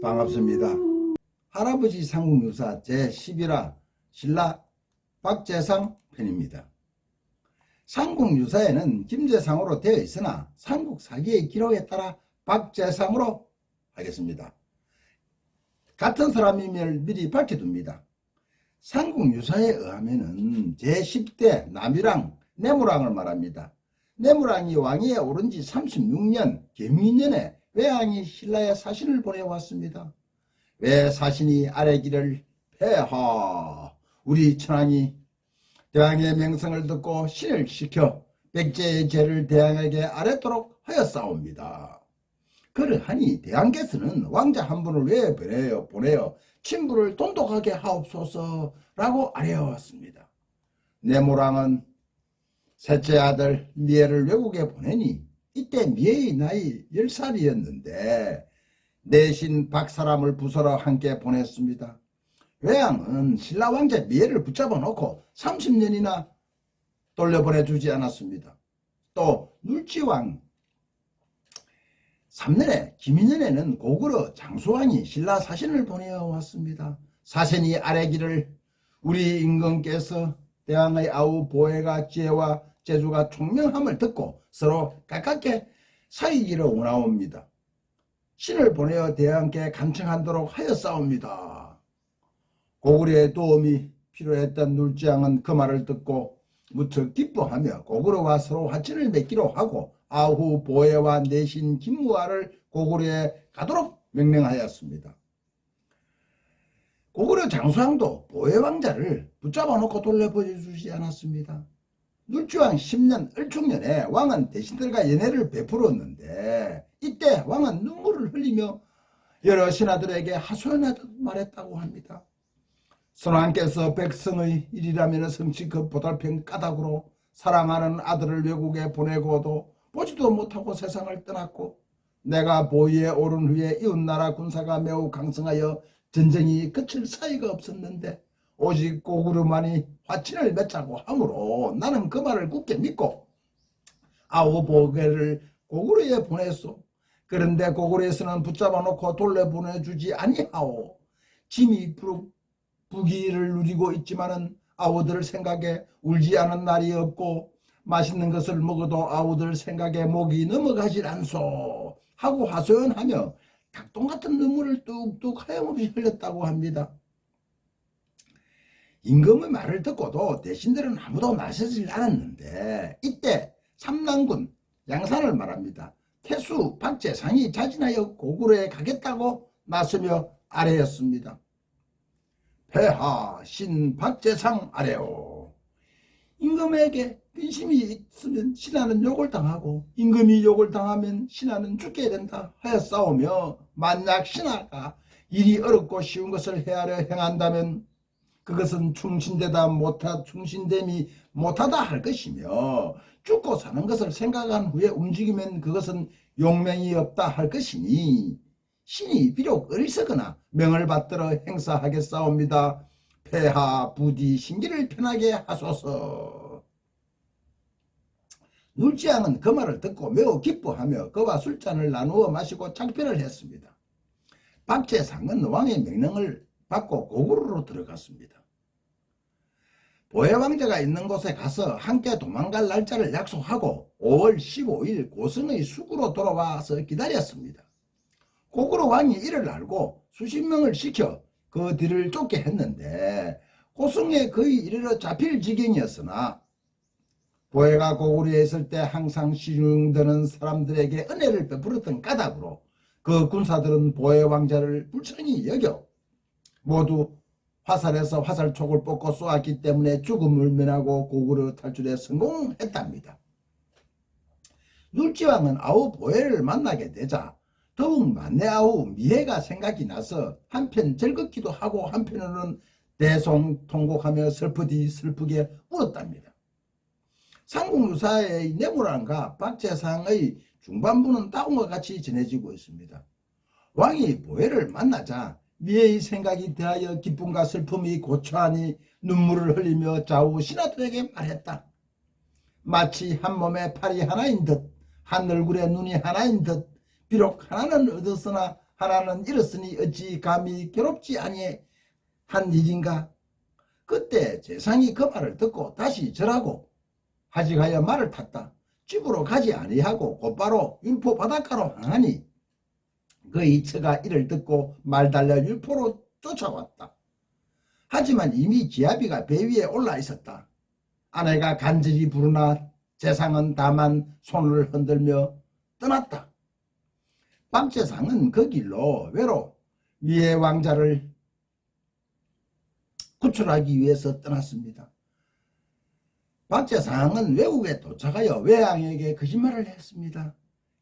반갑습니다. 할아버지 삼국유사 제11화 신라 박재상 편입니다. 삼국유사에는 김재상으로 되어 있으나 삼국사기의 기록에 따라 박재상으로 하겠습니다. 같은 사람임을 미리 밝혀둡니다. 삼국유사에 의하면 제10대 남유랑 내무랑을 말합니다. 내무랑이 왕위에 오른 지 36년 계민년에 외왕이 신라에 사신을 보내왔습니다. 외사신이 아래기를 폐하 우리 천황이 대왕의 명성을 듣고 신을 시켜 백제의 죄를 대왕에게 아뢰도록 하였사옵니다. 그러하니 대왕께서는 왕자 한 분을 외에 보내어 친부를 돈독하게 하옵소서라고 아뢰어왔습니다. 내무랑은 셋째 아들 미애를 외국에 보내니 이때 미애의 나이 10살이었는데 내신 박사람을 부서러 함께 보냈습니다. 외왕은 신라 왕자 미애를 붙잡아 놓고 30년이나 돌려보내주지 않았습니다. 또 눌지왕 3년에 김인년에는 고구려 장수왕이 신라 사신을 보내어왔습니다. 사신이 아뢰기를 우리 임금께서 대왕의 아우 보혜가 지혜와 재주가 총명함을 듣고 서로 가깝게 사귀기를 원하옵니다. 신을 보내어 대왕께 간청하도록 하였사옵니다. 고구려의 도움이 필요했던 눌지왕은 그 말을 듣고 무척 기뻐하며 고구려와 서로 화친을 맺기로 하고 아후 보혜와 내신 김무화를 고구려에 가도록 명령하였습니다. 고구려 장수왕도 보혜 왕자를 붙잡아 놓고 돌려보여주지 않았습니다. 눌지왕 10년 을충년에 왕은 대신들과 연회를 베풀었는데 이때 왕은 눈물을 흘리며 여러 신하들에게 하소연하듯 말했다고 합니다. 선왕께서 백성의 일이라면 성취급 보살핀 까닭으로 사랑하는 아들을 외국에 보내고도 보지도 못하고 세상을 떠났고 내가 보위에 오른 후에 이웃나라 군사가 매우 강성하여 전쟁이 그칠 사이가 없었는데 오직 고구려만이 화친을 맺자고 하므로 나는 그 말을 굳게 믿고 아우 보혜를 고구려에 보냈소. 그런데 고구려에서는 붙잡아 놓고 돌려보내주지 아니하오. 짐이 부귀를 누리고 있지만은 아우들 생각에 울지 않은 날이 없고 맛있는 것을 먹어도 아우들 생각에 목이 넘어가질 않소 하고 하소연하며 닭똥 같은 눈물을 뚝뚝 하염없이 흘렸다고 합니다. 임금의 말을 듣고도 대신들은 아무도 나서질 않았는데 이때 삼난군 양산을 말합니다. 태수 박재상이 자진하여 고구려에 가겠다고 나서며 아뢰었습니다. 폐하 신 박재상 아뢰오. 임금에게 근심이 있으면 신하는 욕을 당하고 임금이 욕을 당하면 신하는 죽게 된다 하였사오며 만약 신하가 일이 어렵고 쉬운 것을 헤아려 행한다면 그것은 충신됨이 못하다 할 것이며 죽고 사는 것을 생각한 후에 움직이면 그것은 용맹이 없다 할 것이니 신이 비록 어리석거나 명을 받들어 행사하겠사옵니다. 폐하 부디 신기를 편하게 하소서. 눌지왕은 그 말을 듣고 매우 기뻐하며 그와 술잔을 나누어 마시고 작별을 했습니다. 박재상은 왕의 명령을 받고 고구려로 들어갔습니다. 보혜 왕자가 있는 곳에 가서 함께 도망갈 날짜를 약속하고 5월 15일 고성의 수구로 돌아와서 기다렸습니다. 고구려 왕이 이를 알고 수십 명을 시켜 그 뒤를 쫓게 했는데 고성에 거의 이르러 잡힐 지경이었으나 보혜가 고구려에 있을 때 항상 시중드는 사람들에게 은혜를 베풀었던 까닭으로 그 군사들은 보혜 왕자를 불쌍히 여겨 모두 화살에서 화살촉을 뽑고 쏘았기 때문에 죽음을 면하고 고구려 탈출에 성공했답니다. 눌지왕은 아우 보혜를 만나게 되자 더욱 만내 아우 미혜가 생각이 나서 한편 즐겁기도 하고 한편으로는 대성통곡하며 슬프게 울었답니다. 삼국유사의 내무랑과 박재상의 중반부는 다음과 같이 전해지고 있습니다. 왕이 보혜를 만나자 미애의 생각이 대하여 기쁨과 슬픔이 고초하니 눈물을 흘리며 좌우 신하들에게 말했다. 마치 한 몸에 팔이 하나인 듯 한 얼굴에 눈이 하나인 듯 비록 하나는 얻었으나 하나는 잃었으니 어찌 감히 괴롭지 아니한 일인가. 그때 재상이 그 말을 듣고 다시 절하고 하직하여 말을 탔다. 집으로 가지 아니하고 곧바로 율포 바닷가로 향하니 그의 처가 이를 듣고 말 달려 율포로 쫓아왔다. 하지만 이미 지아비가 배 위에 올라 있었다. 아내가 간절히 부르나 재상은 다만 손을 흔들며 떠났다. 박재상은 그 길로 외로 위의 왕자를 구출하기 위해서 떠났습니다. 박재상은 외국에 도착하여 외왕에게 거짓말을 했습니다.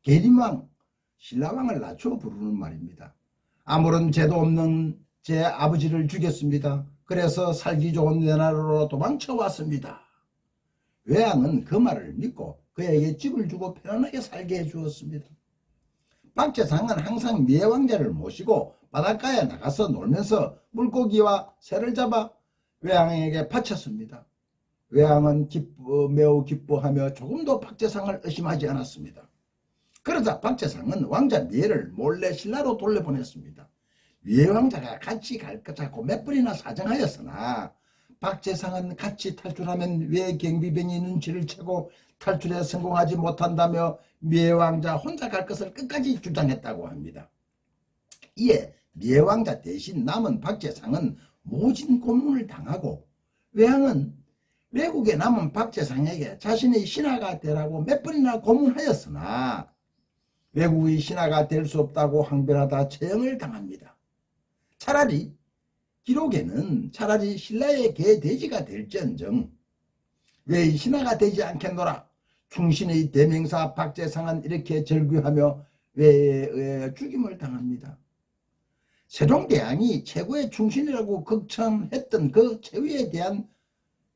계림왕, 신라왕을 낮춰 부르는 말입니다. 아무런 죄도 없는 제 아버지를 죽였습니다. 그래서 살기 좋은 내 나라로 도망쳐 왔습니다. 외왕은 그 말을 믿고 그에게 집을 주고 편안하게 살게 해주었습니다. 박재상은 항상 미의 왕자를 모시고 바닷가에 나가서 놀면서 물고기와 새를 잡아 외왕에게 바쳤습니다. 외왕은 매우 기뻐하며 조금도 박재상을 의심하지 않았습니다. 그러자 박재상은 왕자 미에를 몰래 신라로 돌려보냈습니다. 미의 왕자가 같이 갈 거자고 몇 번이나 사정하였으나 박재상은 같이 탈출하면 외 경비병이 눈치를 채고 탈출에 성공하지 못한다며 미의 왕자 혼자 갈 것을 끝까지 주장했다고 합니다. 이에 미의 왕자 대신 남은 박재상은 모진 고문을 당하고 외왕은 외국에 남은 박재상에게 자신의 신하가 되라고 몇 번이나 고문하였으나 외국의 신하가 될 수 없다고 항변하다 처형을 당합니다. 기록에는 차라리 신라의 개돼지가 될지언정 왜 신하가 되지 않겠노라. 충신의 대명사 박재상은 이렇게 절규하며 외에 의해 죽임을 당합니다. 세종대왕이 최고의 충신이라고 극찬했던 그 최후에 대한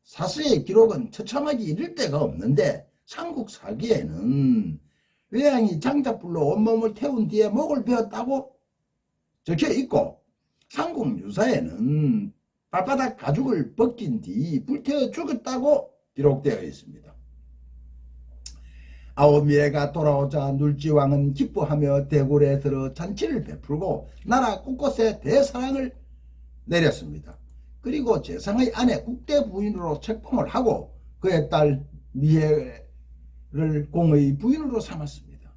사서의 기록은 처참하기 이를 데가 없는데 삼국사기에는 외왕이 장작불로 온몸을 태운 뒤에 목을 베었다고 적혀있고 삼국유사에는 발바닥 가죽을 벗긴 뒤 불태워 죽었다고 기록되어 있습니다. 아오미에가 돌아오자 눌지왕은 기뻐하며 대궐에 들어 잔치를 베풀고 나라 곳곳에 대사랑을 내렸습니다. 그리고 재상의 아내 국대 부인으로 책봉을 하고 그의 딸 미해를 공의 부인으로 삼았습니다.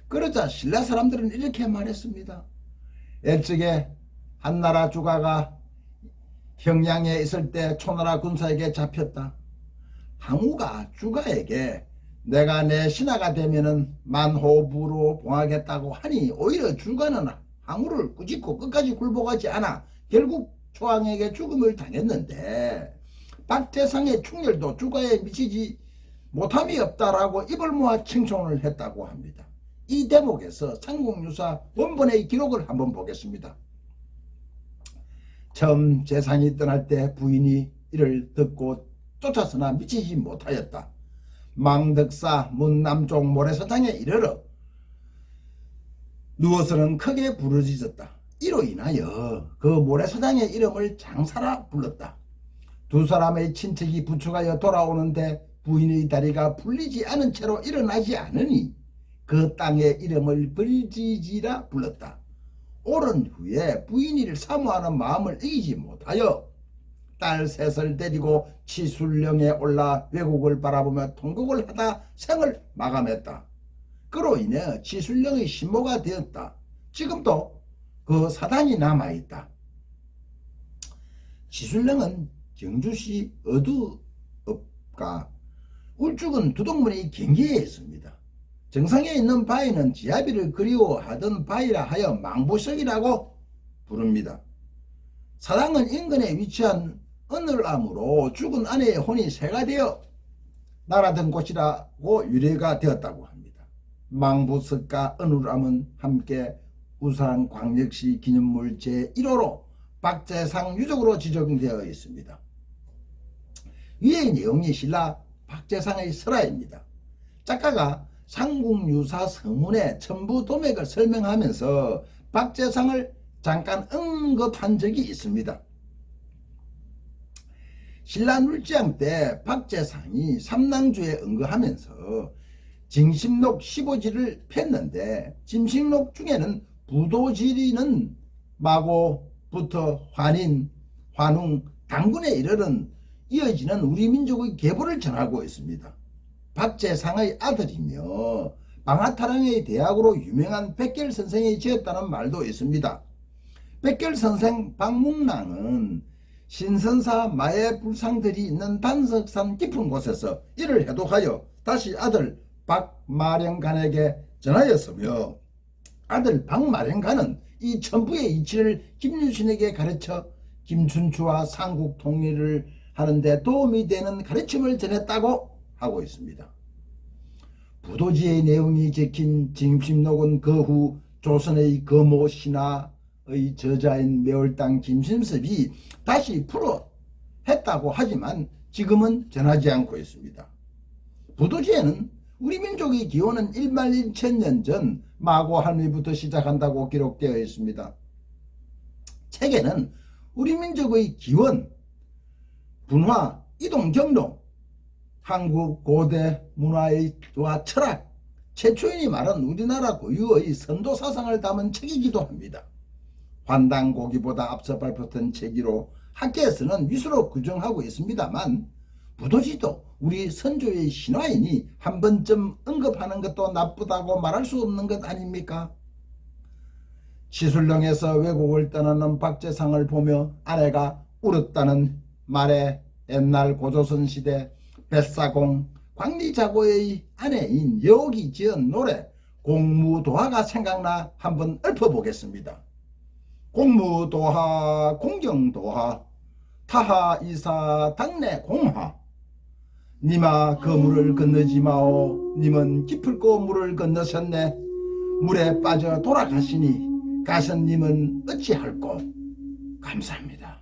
그러자 신라 사람들은 이렇게 말했습니다. 일찍에 한나라 주가가 형량에 있을 때 초나라 군사에게 잡혔다. 항우가 주가에게 내가 내 신하가 되면은 만호부로 봉하겠다고 하니 오히려 주가는 항우를 꾸짖고 끝까지 굴복하지 않아 결국 초항에게 죽음을 당했는데 박재상의 충렬도 주가에 미치지 못함이 없다라고 입을 모아 칭송을 했다고 합니다. 이 대목에서 삼국유사 원본의 기록을 한번 보겠습니다. 처음 재상이 떠날 때 부인이 이를 듣고 쫓았으나 미치지 못하였다. 망덕사 문남쪽 모래사장에 이르러 누워서는 크게 부르짖었다. 이로 인하여 그 모래사장의 이름을 장사라 불렀다. 두 사람의 친척이 부축하여 돌아오는데 부인의 다리가 풀리지 않은 채로 일어나지 않으니 그 땅의 이름을 벌지지라 불렀다. 오른 후에 부인이를 사모하는 마음을 이기지 못하여 딸 셋을 데리고 치술령에 올라 외국을 바라보며 통곡을 하다 생을 마감했다. 그로 인해 치술령의 신모가 되었다. 지금도 그 사당이 남아있다. 치술령은 경주시 어두읍과 울죽은 두동문의 경계에 있습니다. 정상에 있는 바위는 지아비를 그리워하던 바위라 하여 망부석이라고 부릅니다. 사당은 인근에 위치한 어늘암으로 죽은 아내의 혼이 새가 되어 날아든 곳이라고 유래가 되었다고 합니다. 망부석과 어늘암은 함께 우산광역시 기념물 제1호로 박재상 유적으로 지정되어 있습니다. 위의 내용이 신라 박재상의 설화입니다. 작가가 삼국유사 서문의 첨부 도맥을 설명하면서 박재상을 잠깐 언급한 적이 있습니다. 신라 눌지왕 때 박재상이 삼낭주에 응거하면서 징심록 15지를 폈는데 징심록 중에는 부도지리는 마고부터 환인, 환웅, 당군에 이르는 이어지는 우리 민족의 계보를 전하고 있습니다. 박재상의 아들이며 방아타령의 대학으로 유명한 백결 선생이 지었다는 말도 있습니다. 백결 선생 박묵랑은 신선사 마의 불상들이 있는 단석산 깊은 곳에서 이를 해독하여 다시 아들 박마령간에게 전하였으며, 아들 박마령간은 이 천부의 이치를 김유신에게 가르쳐 김춘추와 삼국 통일을 하는데 도움이 되는 가르침을 전했다고 하고 있습니다. 부도지의 내용이 적힌 징심록은 그 후 조선의 거모 신화의 저자인 매월당 김심섭이 다시 풀어 했다고 하지만 지금은 전하지 않고 있습니다. 부도지에는 우리 민족의 기원은 1만 1천년 전 마고 할미부터 시작한다고 기록되어 있습니다. 책에는 우리 민족의 기원, 분화, 이동 경로, 한국 고대 문화와 철학, 최초인이 말한 우리나라 고유의 선도 사상을 담은 책이기도 합니다. 환단고기보다 앞서 발표된 책이로 학계에서는 위수로 규정하고 있습니다만, 부도지도 우리 선조의 신화이니 한 번쯤 언급하는 것도 나쁘다고 말할 수 없는 것 아닙니까? 시술령에서 외국을 떠나는 박재상을 보며 아내가 울었다는 말에 옛날 고조선 시대 뱃사공 광리자고의 아내인 여옥이 지은 노래 공무도화가 생각나 한번 읊어보겠습니다. 공무도화 공경도화 타하 이사 당내 공화, 니마 그 물을 건너지 마오. 님은 깊을고 물을 건너셨네. 물에 빠져 돌아가시니 가선님은 어찌할꼬. 감사합니다.